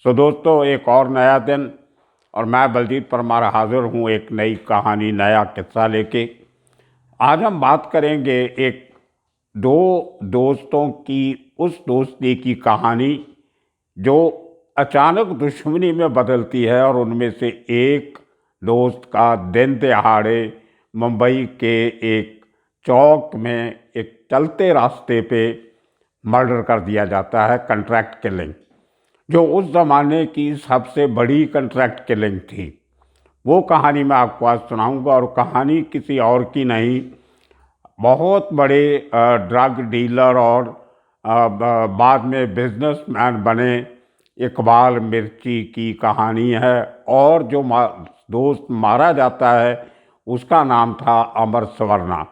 तो दोस्तों, एक और नया दिन और मैं बलजीत परमार हाजिर हूँ एक नई कहानी, नया किस्सा लेके। आज हम बात करेंगे एक दो दोस्तों की, उस दोस्ती की कहानी जो अचानक दुश्मनी में बदलती है और उनमें से एक दोस्त का दिन दहाड़े मुंबई के एक चौक में एक चलते रास्ते पे मर्डर कर दिया जाता है। कंट्रैक्ट किलिंग, जो उस ज़माने की सबसे बड़ी कंट्रैक्ट किलिंग थी, वो कहानी मैं आपको आज सुनाऊंगा। और कहानी किसी और की नहीं, बहुत बड़े ड्रग डीलर और बाद में बिजनेसमैन बने इकबाल मिर्ची की कहानी है। और जो दोस्त मारा जाता है उसका नाम था अमर सवर्णा।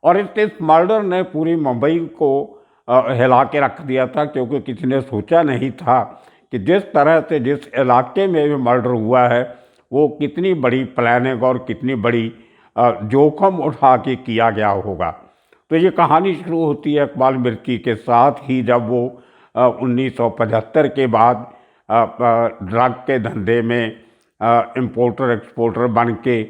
और इस मर्डर ने पूरी मुंबई को हिला के रख दिया था, क्योंकि किसी ने सोचा नहीं था कि जिस तरह से जिस इलाके में भी मर्डर हुआ है वो कितनी बड़ी प्लानिंग और कितनी बड़ी जोखिम उठा के किया गया होगा। तो ये कहानी शुरू होती है इकबाल मिर्ची के साथ ही, जब वो 1975 के बाद ड्रग के धंधे में इंपोर्टर एक्सपोर्टर बन के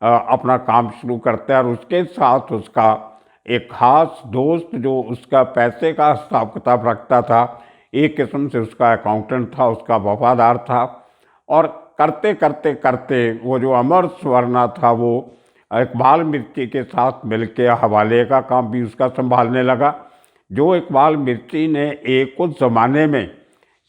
अपना काम शुरू करता है। और उसके साथ उसका एक खास दोस्त जो उसका पैसे का हिसाब किताब रखता था, एक किस्म से उसका अकाउंटेंट था, उसका वफादार था। और करते करते करते वो जो अमर सवर्णा था वो इकबाल मिर्ची के साथ मिलके हवाले का काम भी उसका संभालने लगा। जो इकबाल मिर्ची ने एक उस ज़माने में,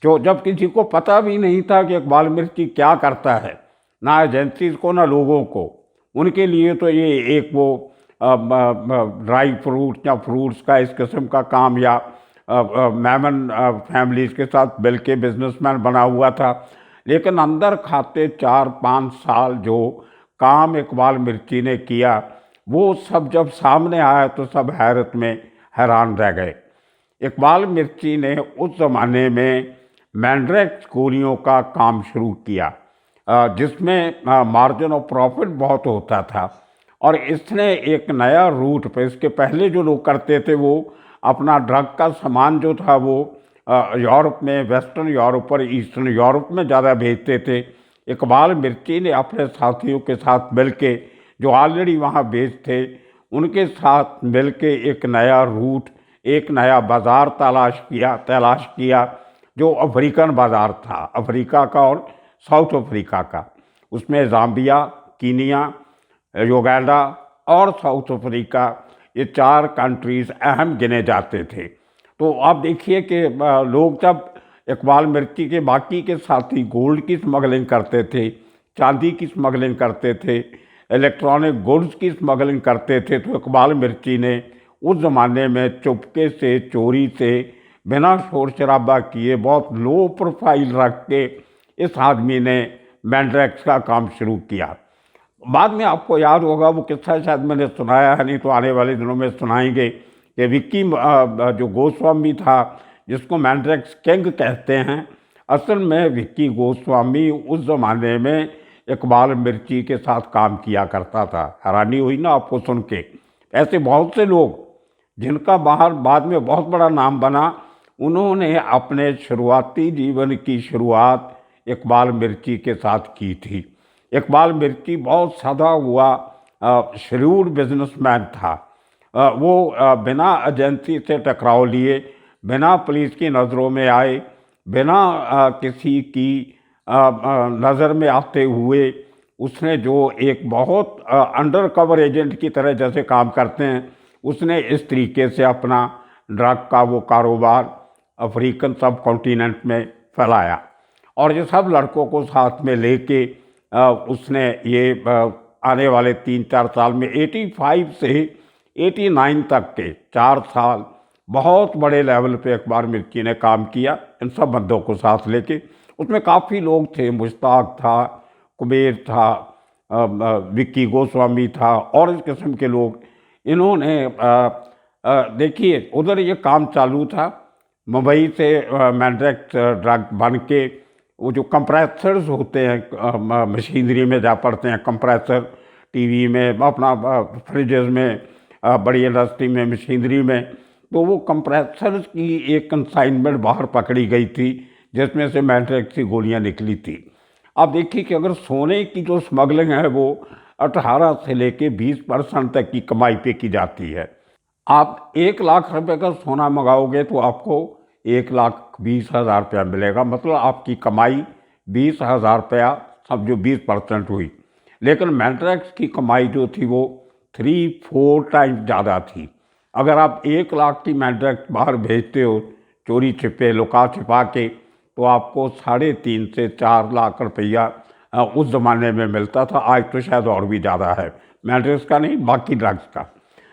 जो जब किसी को पता भी नहीं था कि इकबाल मिर्ची क्या करता है, ना एजेंसीज को ना लोगों को, उनके लिए तो ये एक वो ड्राई फ्रूट या फ्रूट्स का इस किस्म का काम, या मेमन फैमिलीज के साथ मिल के बिजनेसमैन बना हुआ था। लेकिन अंदर खाते 4-5 साल जो काम इकबाल मिर्ची ने किया, वो सब जब सामने आया तो सब हैरत में हैरान रह गए। इकबाल मिर्ची ने उस ज़माने में मैंड्रेक्स गोलियों का काम शुरू किया, जिसमें मार्जिन ऑफ प्रॉफिट बहुत होता था। और इसने एक नया रूट पे, इसके पहले जो लोग करते थे वो अपना ड्रग का सामान जो था वो यूरोप में, वेस्टर्न यूरोप और ईस्टर्न यूरोप में ज़्यादा भेजते थे। इकबाल मिर्ची ने अपने साथियों के साथ मिलके, जो ऑलरेडी वहाँ बेच थे, उनके साथ मिलके एक नया रूट, एक नया बाज़ार तलाश किया जो अफ्रीकन बाज़ार था, अफ्रीका का और साउथ अफ्रीका का। उसमें ज़ाम्बिया, कीनिया, युगांडा और साउथ अफ्रीका, ये 4 कंट्रीज़ अहम गिने जाते थे। तो आप देखिए कि लोग जब इकबाल मिर्ची के बाकी के साथी गोल्ड की स्मगलिंग करते थे, चांदी की स्मगलिंग करते थे, इलेक्ट्रॉनिक गुड्स की स्मगलिंग करते थे, तो इकबाल मिर्ची ने उस ज़माने में चुपके से, चोरी से, बिना शोर शराबा किए, बहुत लो प्रोफाइल रख के इस आदमी ने मैंड्रेक्स का काम शुरू किया। बाद में आपको याद होगा, वो किस्सा शायद मैंने सुनाया है, नहीं तो आने वाले दिनों में सुनाएंगे, कि विक्की जो गोस्वामी था, जिसको मैंड्रेक्स किंग कहते हैं, असल में विक्की गोस्वामी उस ज़माने में इकबाल मिर्ची के साथ काम किया करता था। हैरानी हुई ना आपको सुन के? ऐसे बहुत से लोग जिनका बाहर बाद में बहुत बड़ा नाम बना, उन्होंने अपने शुरुआती जीवन की शुरुआत इकबाल मिर्ची के साथ की थी। इकबाल मिर्ची बहुत सदा हुआ श्रूड बिजनेसमैन था। वो बिना एजेंसी से टकराव लिए, बिना पुलिस की नज़रों में आए, बिना किसी की नज़र में आते हुए, उसने जो एक बहुत अंडर कवर एजेंट की तरह जैसे काम करते हैं, उसने इस तरीके से अपना ड्रग का वो कारोबार अफ्रीकन सब कॉन्टिनेंट में फैलाया। और ये सब लड़कों को साथ में लेके उसने ये आने वाले 3-4 साल में 85 से 89 तक के 4 साल बहुत बड़े लेवल पे इकबाल मिर्ची ने काम किया, इन सब बंदों को साथ लेके। उसमें काफ़ी लोग थे, मुश्ताक था, कुबेर था, विक्की गोस्वामी था और इस किस्म के लोग। इन्होंने देखिए, उधर ये काम चालू था, मुंबई से मैंड्रेक्स ड्रग बन के वो जो कंप्रेसर्स होते हैं, मशीनरी में जा पड़ते हैं कंप्रेसर, टीवी में, अपना फ्रिजेस में, बड़ी इंडस्ट्री में, मशीनरी में, तो वो कंप्रेसर्स की एक कंसाइनमेंट बाहर पकड़ी गई थी, जिसमें से मैट्रिक्स की गोलियां निकली थी। अब देखिए कि अगर सोने की जो स्मगलिंग है वो 18 से लेके 20% तक की कमाई पे की जाती है। आप 1 लाख रुपए का सोना मंगाओगे तो आपको 1,20,000 रुपया मिलेगा, मतलब आपकी कमाई 20,000 रुपया, समझो 20% हुई। लेकिन मैट्रिक्स की कमाई जो थी वो 3-4 टाइम्स ज़्यादा थी। अगर आप 1 लाख की मैट्रिक्स बाहर भेजते हो चोरी छिपे लुका छिपा के, तो आपको 3.5 से 4 लाख रुपया उस ज़माने में मिलता था। आज तो शायद और भी ज़्यादा है, मैट्रिक्स का नहीं, बाकी ड्रग्स का।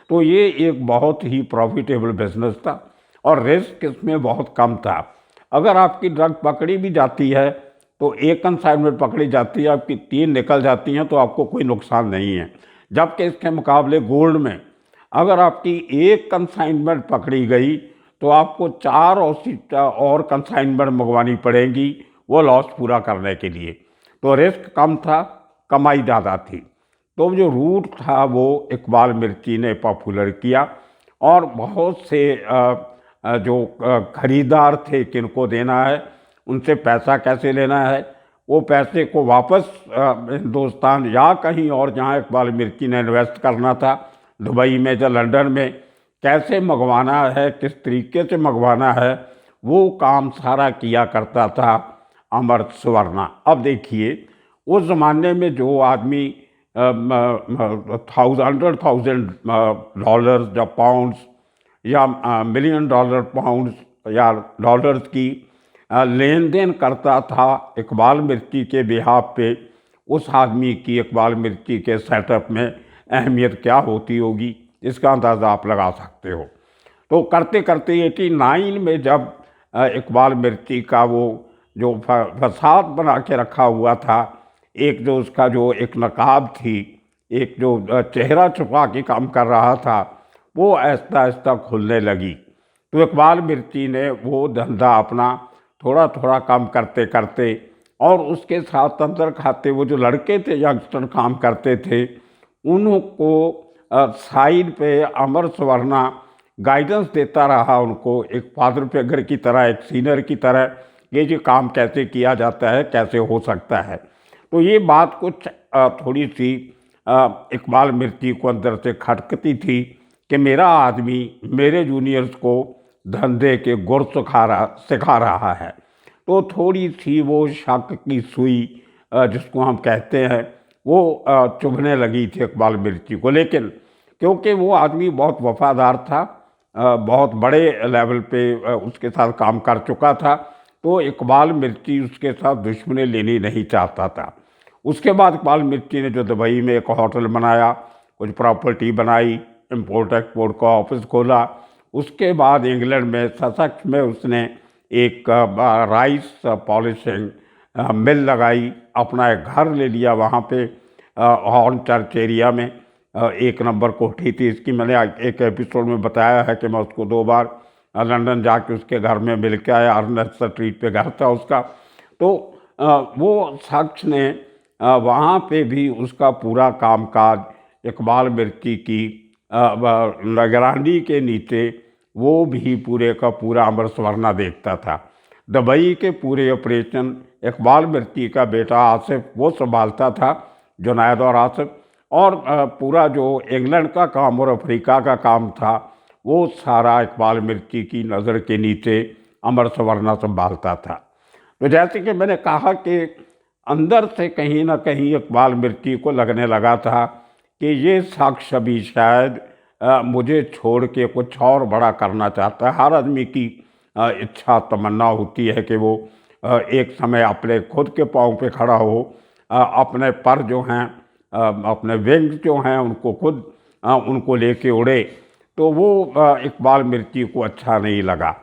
तो ये एक बहुत ही प्रॉफिटेबल बिजनेस था और रिस्क इसमें बहुत कम था। अगर आपकी ड्रग पकड़ी भी जाती है तो एक कंसाइनमेंट पकड़ी जाती है, आपकी 3 निकल जाती हैं तो आपको कोई नुकसान नहीं है। जबकि इसके मुकाबले गोल्ड में अगर आपकी एक कंसाइनमेंट पकड़ी गई तो आपको 4 और कंसाइनमेंट मंगवानी पड़ेंगी वो लॉस पूरा करने के लिए। तो रिस्क कम था, कमाई ज़्यादा थी। तो जो रूट था वो इकबाल मिर्ची ने पॉपुलर किया और बहुत से जो खरीदार थे किनको देना है, उनसे पैसा कैसे लेना है, वो पैसे को वापस हिंदुस्तान या कहीं और जहाँ इकबाल मिर्ची ने इन्वेस्ट करना था, दुबई में या लंदन में, कैसे मंगवाना है, किस तरीके से मंगवाना है, वो काम सारा किया करता था अमर सुवर्णा। अब देखिए उस ज़माने में जो आदमी $100,000 या पाउंड्स या $1 million पाउंड्स या डॉलर्स की लेन देन करता था इकबाल मिर्ची के बिहाफ पे, उस आदमी की इकबाल मिर्ची के सेटअप में अहमियत क्या होती होगी, इसका अंदाज़ा आप लगा सकते हो। तो करते करते 89 में जब इकबाल मिर्ची का वो जो फसाद बना के रखा हुआ था, एक जो उसका जो एक नकाब थी, एक जो चेहरा छुपा के काम कर रहा था, वो आहिस्ता आहिस्ता खुलने लगी। तो इकबाल मिर्ची ने वो धंधा अपना थोड़ा थोड़ा काम करते करते, और उसके साथ अंदर खाते वो जो लड़के थे यंगस्टर काम करते थे, उनको साइड पे अमर सुवर्णा गाइडेंस देता रहा उनको, एक फादर फिगर की तरह, एक सीनियर की तरह, ये काम कैसे किया जाता है, कैसे हो सकता है। तो ये बात कुछ थोड़ी सी इकबाल मिर्ची को अंदर से खटकती थी कि मेरा आदमी मेरे जूनियर्स को धंधे के गुर सिखा रहा है। तो थोड़ी सी वो शक की सुई जिसको हम कहते हैं वो चुभने लगी थी इकबाल मिर्ची को। लेकिन क्योंकि वो आदमी बहुत वफादार था, बहुत बड़े लेवल पे उसके साथ काम कर चुका था, तो इकबाल मिर्ची उसके साथ दुश्मनी लेनी नहीं चाहता था। उसके बाद इकबाल मिर्ची ने जो दुबई में एक होटल बनाया, कुछ प्रॉपर्टी बनाई, इंपोर्ट एक्सपोर्ट का ऑफिस खोला। उसके बाद इंग्लैंड में ससेक्स में उसने एक राइस पॉलिशिंग मिल लगाई, अपना एक घर ले लिया वहाँ पे हॉर्न चर्च एरिया में। 1 नंबर कोठी थी इसकी। मैंने एक एपिसोड में बताया है कि मैं उसको 2 बार लंदन जाके उसके घर में मिल के आया, अर्नेस्ट स्ट्रीट पे घर था उसका। तो वो शख्स ने वहाँ पे भी उसका पूरा कामकाज इकबाल मिर्ची की निगरानी के नीचे वो भी पूरे का पूरा अमर सुवर्णा देखता था। दुबई के पूरे ऑपरेशन इकबाल मिर्ची का बेटा आसिफ वो संभालता था, जुनैद और आसिफ, और पूरा जो इंग्लैंड का काम और अफ्रीका का काम था वो सारा इकबाल मिर्ची की नज़र के नीचे अमर सुवर्णा संभालता था। तो जैसे कि मैंने कहा कि अंदर से कहीं ना कहीं इकबाल मिर्ची को लगने लगा था कि ये शख्स अभी शायद मुझे छोड़ के कुछ और बड़ा करना चाहता है। हर आदमी की इच्छा तमन्ना होती है कि वो एक समय अपने खुद के पाँव पे खड़ा हो, अपने पर जो हैं, अपने विंग्स जो हैं उनको खुद उनको लेके उड़े। तो वो इकबाल मिर्ची को अच्छा नहीं लगा।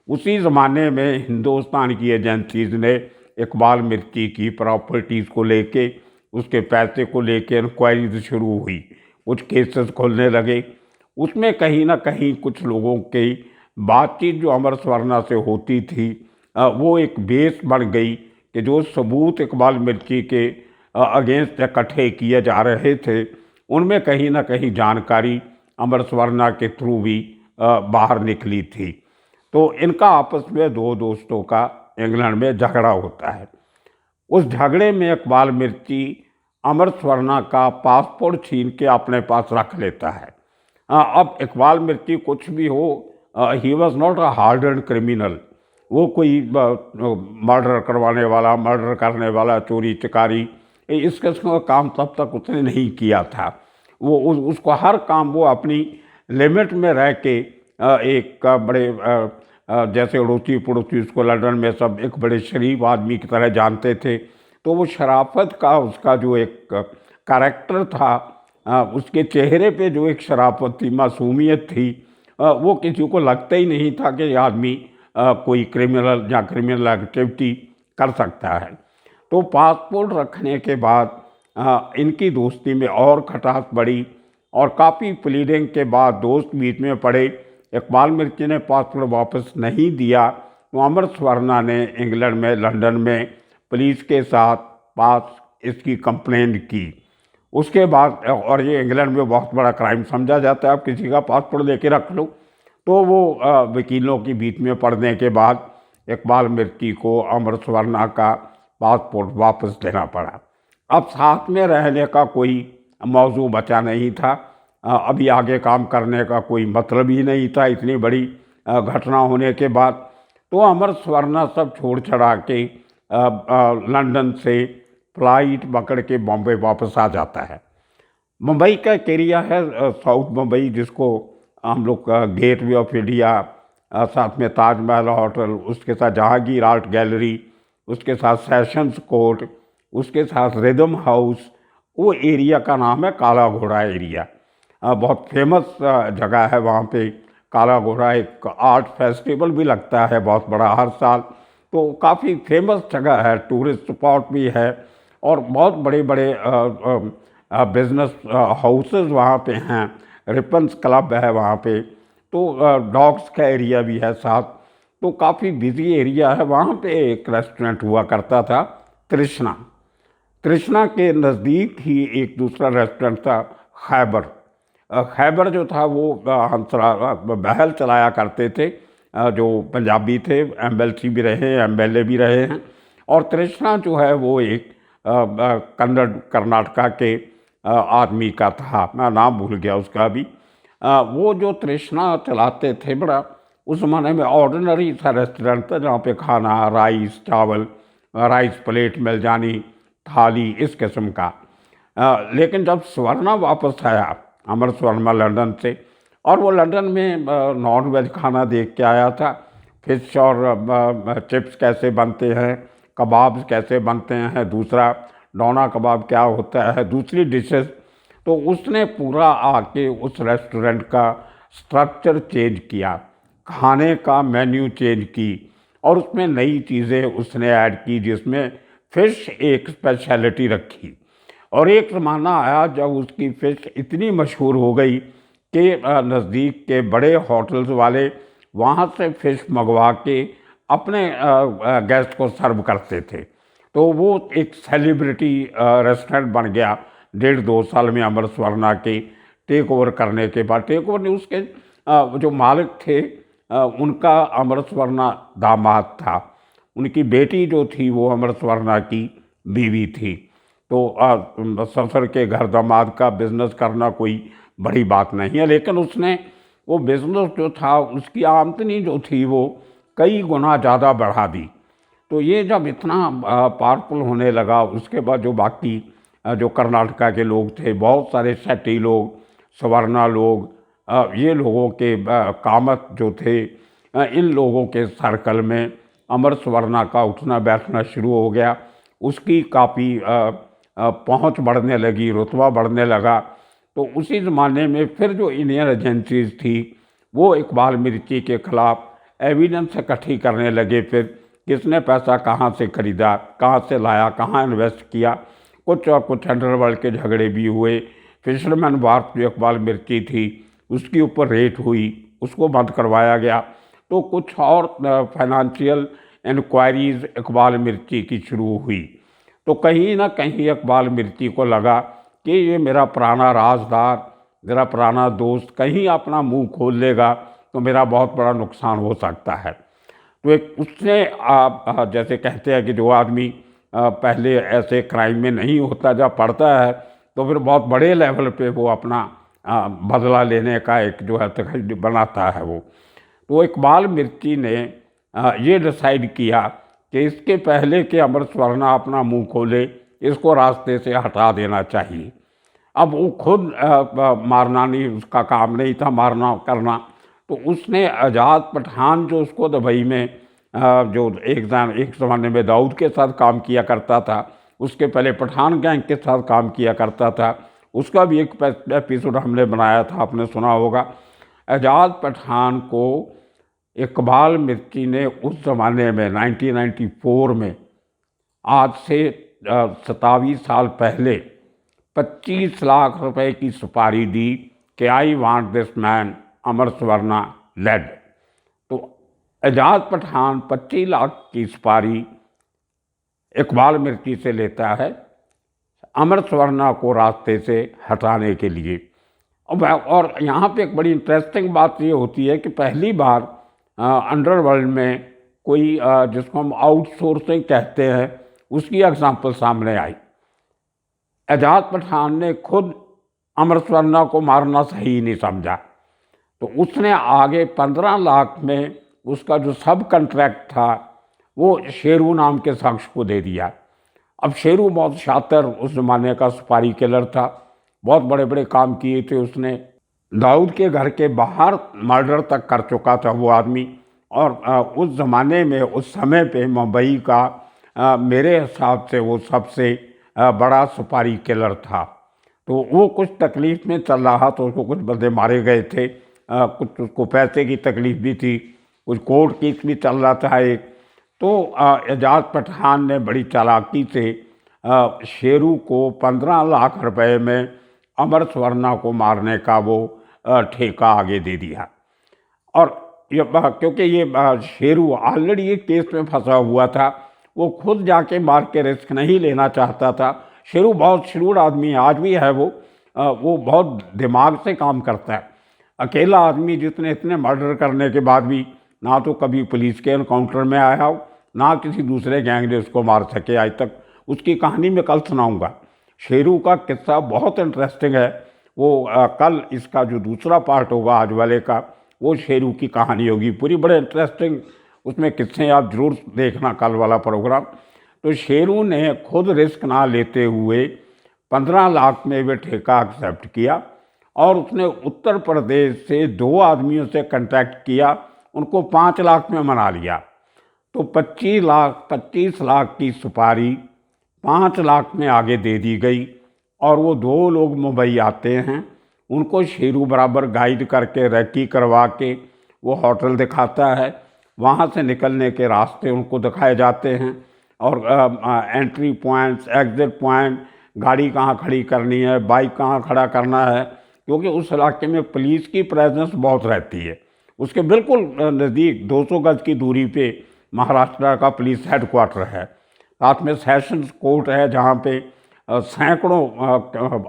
उसी ज़माने में हिंदुस्तान की एजेंसीज़ ने इकबाल मिर्ची की प्रॉपर्टीज़ को लेके, उसके पैसे को लेके इंक्वायरीज शुरू हुई, कुछ केसेस खोलने लगे। उसमें कहीं ना कहीं कुछ लोगों की बातचीत जो अमर सुवर्णा से होती थी वो एक बेस बन गई कि जो सबूत इकबाल मिर्ची के अगेंस्ट इकट्ठे किए जा रहे थे उनमें कहीं ना कहीं जानकारी अमर सुवर्णा के थ्रू भी बाहर निकली थी। तो इनका आपस में 2 दोस्तों का इंग्लैंड में झगड़ा होता है। उस झगड़े में इकबाल मिर्ची अमर स्वर्णा का पासपोर्ट छीन के अपने पास रख लेता है। अब इकबाल मिर्ची कुछ भी हो, he was not a harden criminal. वो कोई मर्डर करवाने वाला, मर्डर करने वाला, चोरी चकारी, इस किस्म का काम तब तक उसने नहीं किया था। वो उसको हर काम वो अपनी लिमिट में रह के एक बड़े जैसे अड़ोसी पड़ोसी उसको लंदन में सब एक बड़े शरीफ आदमी की तरह जानते थे। तो वो शराफत का उसका जो एक कैरेक्टर था, उसके चेहरे पे जो एक शराफत थी, मासूमियत थी, वो किसी को लगता ही नहीं था कि ये आदमी कोई क्रिमिनल या क्रिमिनल एक्टिविटी कर सकता है। तो पासपोर्ट रखने के बाद इनकी दोस्ती में और खटास बढ़ी और काफ़ी प्लीडिंग के बाद दोस्त बीच में पड़े। इकबाल मिर्ची ने पासपोर्ट वापस नहीं दिया तो अमर स्वर्णा ने इंग्लैंड में, लंदन में पुलिस के साथ पास इसकी कंप्लेंट की। उसके बाद, और ये इंग्लैंड में बहुत बड़ा क्राइम समझा जाता है, आप किसी का पासपोर्ट लेके रख लो, तो वो वकीलों के बीच में पड़ने के बाद इकबाल मिर्ची को अमर स्वर्णा का पासपोर्ट वापस देना पड़ा। अब साथ में रहने का कोई मौजू बचा नहीं था, अभी आगे काम करने का कोई मतलब ही नहीं था इतनी बड़ी घटना होने के बाद। तो अमर स्वर्णा सब छोड़ छड़ा के लंदन से फ्लाइट पकड़ के बॉम्बे वापस आ जाता है। मुंबई का एक एरिया है साउथ मुंबई, जिसको हम लोग गेट वे ऑफ इंडिया, साथ में ताजमहल होटल, उसके साथ जहांगीर आर्ट गैलरी, उसके साथ सेशंस कोर्ट, उसके साथ रिदम हाउस, वो एरिया का नाम है काला घोड़ा एरिया। बहुत फेमस जगह है वहाँ पे काला घोड़ा। एक आर्ट फेस्टिवल भी लगता है बहुत बड़ा हर साल, तो काफ़ी फेमस जगह है, टूरिस्ट स्पॉट भी है और बहुत बड़े बड़े बिजनेस हाउसेस वहाँ पे हैं। रिपन्स क्लब है वहाँ पे, तो डॉग्स का एरिया भी है साथ, तो काफ़ी बिजी एरिया है। वहाँ पे एक रेस्टोरेंट हुआ करता था, तृष्णा। तृष्णा के नज़दीक ही एक दूसरा रेस्टोरेंट था, खैबर। खैबर जो था वो बहल चलाया करते थे, जो पंजाबी थे, एमएलसी भी रहे हैं, एमएलए भी रहे हैं। और तृष्णा जो है वो एक कन्नड़ कर्नाटका के आदमी का था, मैं नाम भूल गया उसका भी। वो जो तृष्णा चलाते थे, बड़ा उस ज़माने में ऑर्डिनरी सा रेस्टोरेंट था जहाँ पे खाना, राइस चावल, राइस प्लेट मिल जानी, थाली, इस किस्म का। लेकिन जब स्वर्णा वापस आया, अमर स्वर्णा लंदन से, और वो लंदन में नॉन वेज खाना देख के आया था, फिश और चिप्स कैसे बनते हैं, कबाब्स कैसे बनते हैं, दूसरा डोना कबाब क्या होता है, दूसरी डिशेस, तो उसने पूरा आके उस रेस्टोरेंट का स्ट्रक्चर चेंज किया, खाने का मेन्यू चेंज की और उसमें नई चीज़ें उसने ऐड की, जिसमें फ़िश एक स्पेशलिटी रखी। और एक ज़माना आया जब उसकी फ़िश इतनी मशहूर हो गई कि नज़दीक के बड़े होटल्स वाले वहाँ से फ़िश मंगवा के अपने गेस्ट को सर्व करते थे। तो वो एक सेलिब्रिटी रेस्टोरेंट बन गया 1.5-2 साल में अमर स्वर्णा के टेक ओवर करने के बाद। टेक ओवर ने उसके जो मालिक थे उनका अमर स्वर्णा दामाद था, उनकी बेटी जो थी वो अमर स्वर्णा की बीवी थी। तो ससुर के घर दामाद का बिजनेस करना कोई बड़ी बात नहीं है, लेकिन उसने वो बिजनेस जो था उसकी आमदनी जो थी वो कई गुना ज़्यादा बढ़ा दी। तो ये जब इतना पावरफुल होने लगा, उसके बाद जो बाकी जो कर्नाटका के लोग थे, बहुत सारे शेट्टी लोग, सवर्णा लोग, ये लोगों के कामत जो थे, इन लोगों के सर्कल में अमर स्वर्णा का उठना बैठना शुरू हो गया। उसकी काफ़ी पहुंच बढ़ने लगी, रुतबा बढ़ने लगा। तो उसी ज़माने में फिर जो इंडियन एजेंसीज थी वो इकबाल मिर्ची के ख़िलाफ़ एविडेंस इकट्ठी करने लगे, फिर किसने पैसा कहाँ से खरीदा, कहाँ से लाया, कहाँ इन्वेस्ट किया। कुछ अंडरवर्ल्ड के झगड़े भी हुए। फिशरमैन वार्फ जो इकबाल मिर्ची थी उसके ऊपर रेट हुई, उसको बंद करवाया गया। तो कुछ और फाइनेंशियल इंक्वायरीज इकबाल मिर्ची की शुरू हुई। तो कहीं ना कहीं इकबाल मिर्ची को लगा कि ये मेरा पुराना राजदार, मेरा पुराना दोस्त कहीं अपना मुंह खोल लेगा तो मेरा बहुत बड़ा नुकसान हो सकता है। तो एक उसने जैसे कहते हैं कि जो आदमी पहले ऐसे क्राइम में नहीं होता, जब पड़ता है तो फिर बहुत बड़े लेवल पे वो अपना बदला लेने का एक जो है तरीका बनाता है वो। तो इकबाल मिर्ची ने ये डिसाइड किया कि इसके पहले कि अमर स्वर्णा अपना मुंह खोले, इसको रास्ते से हटा देना चाहिए। अब वो खुद मारना नहीं उसका काम नहीं था, मारना करना। तो उसने आज़ाद पठान जो उसको दुबई में जो एक ज़माने में दाऊद के साथ काम किया करता था, उसके पहले पठान गैंग के साथ काम किया करता था, उसका भी एक एपिसोड हमने बनाया था, आपने सुना होगा। आज़ाद पठान को इकबाल मिर्ची ने उस ज़माने में 1994 में, आज से 27 साल पहले 25 लाख रुपए की सुपारी दी कि I want this man Amar Swarna led. तो आज़ाद पठान 25 लाख की सुपारी इकबाल मिर्ची से लेता है अमर स्वर्णा को रास्ते से हटाने के लिए। और यहाँ पे एक बड़ी इंटरेस्टिंग बात ये होती है कि पहली बार अंडरवर्ल्ड में कोई जिसको हम आउटसोर्सिंग कहते हैं, उसकी एग्जाम्पल सामने आई। आज़ाद पठान ने खुद अमर स्वर्णा को मारना सही नहीं समझा, तो उसने आगे 15 लाख में उसका जो सब कॉन्ट्रैक्ट था वो शेरू नाम के शख्स को दे दिया। अब शेरू बहुत शातिर उस ज़माने का सुपारी किलर था, बहुत बड़े बड़े काम किए थे उसने। दाऊद के घर के बाहर मर्डर तक कर चुका था वो आदमी। और उस ज़माने में उस समय पे मुंबई का मेरे हिसाब से वो सबसे बड़ा सुपारी किलर था। तो वो कुछ तकलीफ़ में चल रहा, तो उसको कुछ बंदे मारे गए थे, कुछ उसको पैसे की तकलीफ़ भी थी, कुछ कोर्ट केस भी चल रहा था एक। तो आज़ाद पठान ने बड़ी चालाकी से शेरू को 15 लाख रुपए में अमर स्वर्णा को मारने का वो ठेका आगे दे दिया। और ये क्योंकि ये शेरू ऑलरेडी एक केस में फंसा हुआ था, वो खुद जाके मार के रिस्क नहीं लेना चाहता था। शेरू बहुत श्रूड आदमी है, आज भी है वो बहुत दिमाग से काम करता है। अकेला आदमी जितने इतने मर्डर करने के बाद भी ना तो कभी पुलिस के एनकाउंटर में आया हो, ना किसी दूसरे गैंग ने उसको मार सके आज तक। उसकी कहानी मैं कल सुनाऊंगा। शेरू का किस्सा बहुत इंटरेस्टिंग है। वो कल इसका जो दूसरा पार्ट होगा आज वाले का, वो शेरू की कहानी होगी पूरी, बड़े इंटरेस्टिंग उसमें किस्से, आप जरूर देखना कल वाला प्रोग्राम। तो शेरू ने खुद रिस्क ना लेते हुए 15 लाख में वे ठेका एक्सेप्ट किया और उसने उत्तर प्रदेश से 2 आदमियों से कांटेक्ट किया, उनको 5 लाख में मना लिया। तो 25 लाख की सुपारी 5 लाख में आगे दे दी गई। और वो 2 लोग मुंबई आते हैं, उनको शेरू बराबर गाइड करके रेकी करवा के वो होटल दिखाता है, वहाँ से निकलने के रास्ते उनको दिखाए जाते हैं, और एंट्री पॉइंट्स, एग्ज़िट पॉइंट, गाड़ी कहाँ खड़ी करनी है, बाइक कहाँ खड़ा करना है, क्योंकि उस इलाके में पुलिस की प्रेजेंस बहुत रहती है। उसके बिल्कुल नज़दीक 200 गज की दूरी पे महाराष्ट्र का पुलिस हेडक्वार्टर है, साथ में सेशंस कोर्ट है जहाँ पे सैकड़ों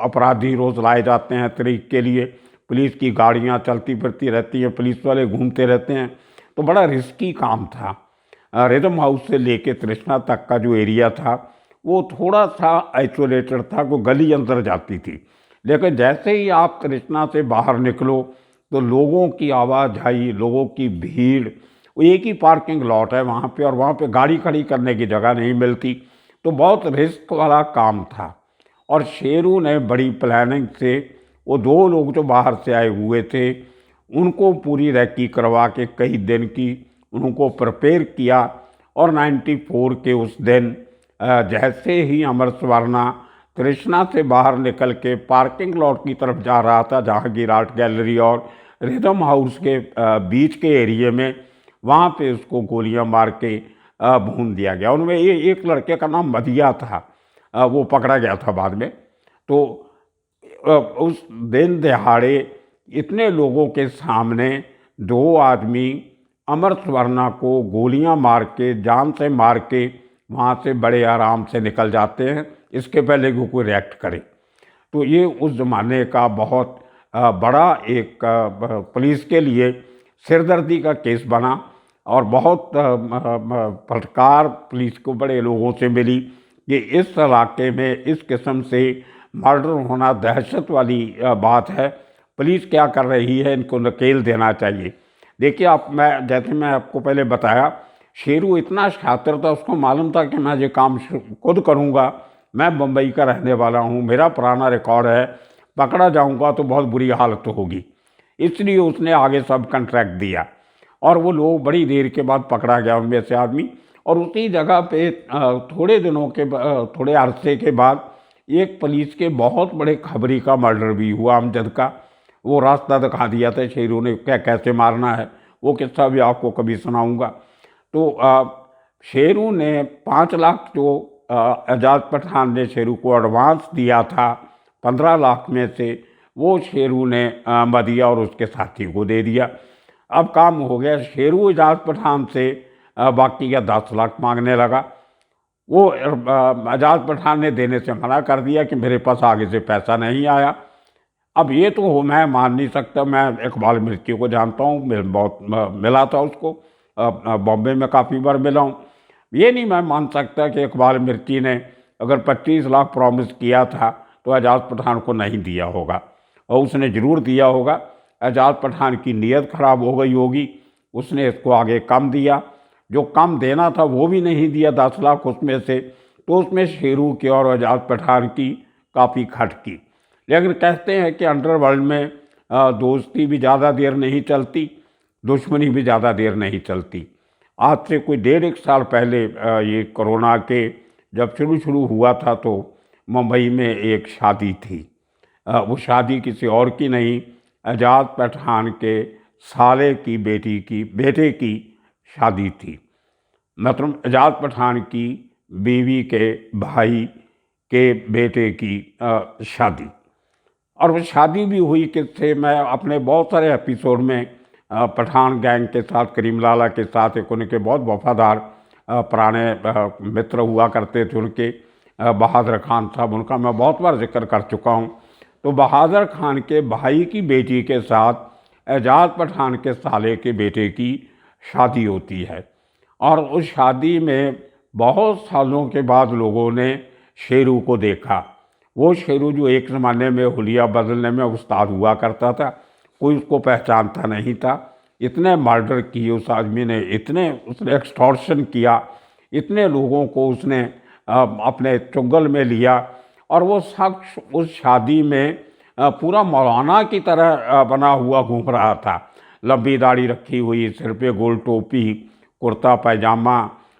अपराधी रोज़ लाए जाते हैं तरीक के लिए। पुलिस की गाड़ियाँ चलती फिरती रहती हैं, पुलिस वाले घूमते रहते हैं। तो बड़ा रिस्की काम था। रिदम हाउस से लेके तृष्णा तक का जो एरिया था वो थोड़ा सा आइसोलेटेड था, वो गली अंदर जाती थी। लेकिन जैसे ही आप तृष्णा से बाहर निकलो तो लोगों की आवाजाही, लोगों की भीड़, एक ही पार्किंग लॉट है वहाँ पे, और वहाँ पे गाड़ी खड़ी करने की जगह नहीं मिलती। तो बहुत रिस्क वाला काम था। और शेरू ने बड़ी प्लानिंग से वो 2 लोग जो बाहर से आए हुए थे उनको पूरी रेकी करवा के कई दिन की उनको प्रिपेयर किया। और 94 के उस दिन जैसे ही अमर स्वर्णा तृष्णा से बाहर निकल के पार्किंग लॉट की तरफ जा रहा था, जहांगीर आर्ट गैलरी और रिदम हाउस के बीच के एरिए में, वहाँ पे उसको गोलियां मार के भून दिया गया। उनमें एक लड़के का नाम मदिया था, वो पकड़ा गया था बाद में। तो उस दिन दिहाड़े इतने लोगों के सामने 2 आदमी अमर स्वर्णा को गोलियां मार के, जान से मार के वहाँ से बड़े आराम से निकल जाते हैं, इसके पहले कि कोई रिएक्ट करे। तो ये उस ज़माने का बहुत बड़ा एक पुलिस के लिए सिरदर्दी का केस बना। और बहुत फटकार पुलिस को बड़े लोगों से मिली कि इस इलाके में इस किस्म से मर्डर होना दहशत वाली बात है, पुलिस क्या कर रही है, इनको नकेल देना चाहिए। देखिए जैसे मैं आपको पहले बताया, शेरू इतना शातिर था, उसको मालूम था कि मैं ये काम खुद करूँगा, मैं मुंबई का रहने वाला हूँ, मेरा पुराना रिकॉर्ड है, पकड़ा जाऊँगा तो बहुत बुरी हालत होगी, इसलिए उसने आगे सब कॉन्ट्रैक्ट दिया। और वो लोग बड़ी देर के बाद पकड़ा गया उनमें से आदमी। और उसी जगह पे थोड़े अरसे के बाद एक पुलिस के बहुत बड़े खबरी का मर्डर भी हुआ, अमजद का। वो रास्ता दिखा दिया था शेरू ने, कैसे मारना है, वो किस्सा भी आपको कभी सुनाऊंगा। तो शेरू ने 5 लाख जो एजाज पठान ने शेरू को एडवांस दिया था 15 लाख में से, वो शेरू ने मदिया और उसके साथी को दे दिया। अब काम हो गया, शेरू एजाज पठान से बाकी का 10 लाख मांगने लगा। वो एजाज पठान ने देने से मना कर दिया कि मेरे पास आगे से पैसा नहीं आया। अब ये तो मैं मान नहीं सकता, मैं इकबाल मिर्ची को जानता हूँ, बहुत मिला था उसको, बॉम्बे में काफ़ी बार मिला हूँ। ये नहीं मैं मान सकता कि इकबाल मिर्ची ने अगर 25 लाख प्रॉमिस किया था तो एजाज पठान को नहीं दिया होगा, और उसने ज़रूर दिया होगा। एजाज पठान की नीयत ख़राब हो गई होगी, उसने इसको आगे कम दिया, जो कम देना था वो भी नहीं दिया 10 लाख उसमें से। तो उसमें शेरू की और एजाज पठान की काफ़ी खटकी। लेकिन कहते हैं कि अंडरवर्ल्ड में दोस्ती भी ज़्यादा देर नहीं चलती, दुश्मनी भी ज़्यादा देर नहीं चलती। आज से कोई 1.5 साल पहले ये कोरोना के जब शुरू हुआ था तो मुंबई में एक शादी थी। वो शादी किसी और की नहीं, एजाज पठान के साले की बेटे की शादी थी। मतलब एजाज पठान की बीवी के भाई के बेटे की शादी। और वो शादी भी हुई किससे, मैं अपने बहुत सारे एपिसोड में पठान गैंग के साथ, करीम लाला के साथ, एक उनके बहुत वफादार पुराने मित्र हुआ करते थे उनके, बहादुर खान साहब, उनका मैं बहुत बार जिक्र कर चुका हूँ। तो बहादुर खान के भाई की बेटी के साथ एजाज पठान के साले के बेटे की शादी होती है। और उस शादी में बहुत सालों के बाद लोगों ने शेरू को देखा। वो शेरू जो एक ज़माने में हुलिया बदलने में उस्ताद हुआ करता था, कोई उसको पहचानता नहीं था। इतने मर्डर किए उस आदमी ने, उसने एक्सटॉर्शन किया, इतने लोगों को उसने अपने चुंगल में लिया। और वो शख्स उस शादी में पूरा मौलाना की तरह बना हुआ घूम रहा था, लंबी दाढ़ी रखी हुई, सिर पे गोल टोपी, कुर्ता पैजामा,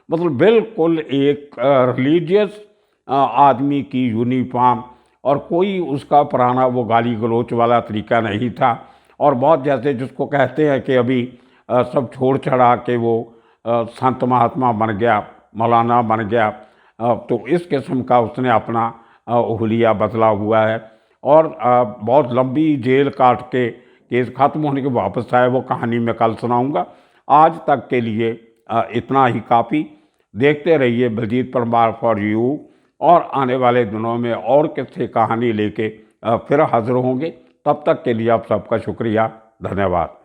मतलब बिल्कुल एक रिलीजियस आदमी की यूनिफॉर्म। और कोई उसका पुराना वो गाली गलोच वाला तरीका नहीं था। और बहुत जैसे जिसको कहते हैं कि अभी सब छोड़ छड़ा के वो संत महात्मा बन गया, मौलाना बन गया, तो इस किस्म का उसने अपना हुलिया बदला हुआ है। और बहुत लंबी जेल काट के केस ख़त्म होने के वापस आए, वो कहानी मैं कल सुनाऊंगा। आज तक के लिए इतना ही काफ़ी। देखते रहिए बलजीत परमार फॉर यू, और आने वाले दिनों में और किस्से कहानी लेके फिर हाजिर होंगे। तब तक के लिए आप सबका शुक्रिया, धन्यवाद।